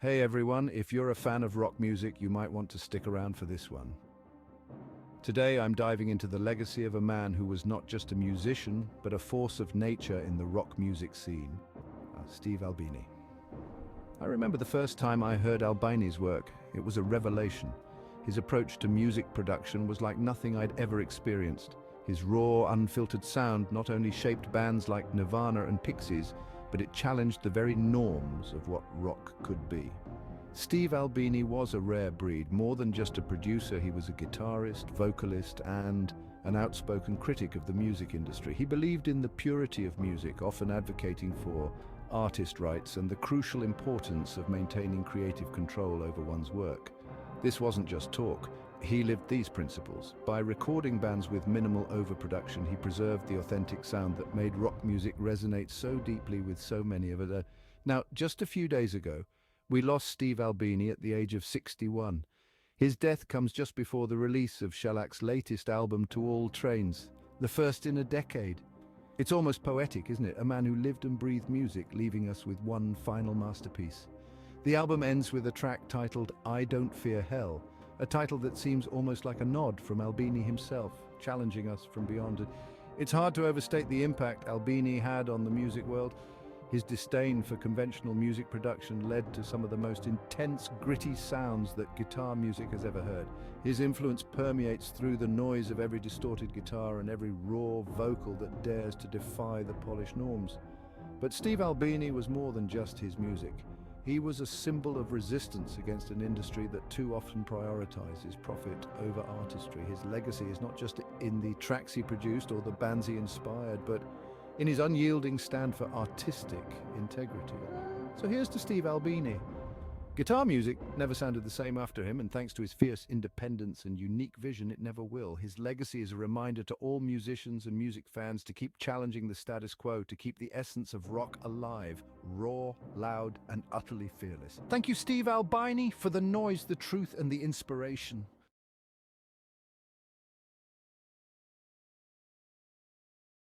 Hey everyone, if you're a fan of rock music, you might want to stick around for this one. Today I'm diving into the legacy of a man who was not just a musician, but a force of nature in the rock music scene, Steve Albini. I remember the first time I heard Albini's work. It was a revelation. His approach to music production was like nothing I'd ever experienced. His raw, unfiltered sound not only shaped bands like Nirvana and Pixies, but it challenged the very norms of what rock could be. Steve Albini was a rare breed. More than just a producer, he was a guitarist, vocalist, and an outspoken critic of the music industry. He believed in the purity of music, often advocating for artist rights and the crucial importance of maintaining creative control over one's work. This wasn't just talk. He lived these principles. By recording bands with minimal overproduction, he preserved the authentic sound that made rock music resonate so deeply with so many of it. Now, just a few days ago, we lost Steve Albini at the age of 61. His death comes just before the release of Shellac's latest album, To All Trains, the first in a decade. It's almost poetic, isn't it? A man who lived and breathed music, leaving us with one final masterpiece. The album ends with a track titled I Don't Fear Hell, a title that seems almost like a nod from Albini himself, challenging us from beyond it. It's hard to overstate the impact Albini had on the music world. His disdain for conventional music production led to some of the most intense, gritty sounds that guitar music has ever heard. His influence permeates through the noise of every distorted guitar and every raw vocal that dares to defy the polished norms. But Steve Albini was more than just his music. He was a symbol of resistance against an industry that too often prioritizes profit over artistry. His legacy is not just in the tracks he produced or the bands he inspired, but in his unyielding stand for artistic integrity. So here's to Steve Albini. Guitar music never sounded the same after him, and thanks to his fierce independence and unique vision, it never will. His legacy is a reminder to all musicians and music fans to keep challenging the status quo, to keep the essence of rock alive, raw, loud, and utterly fearless. Thank you, Steve Albini, for the noise, the truth, and the inspiration.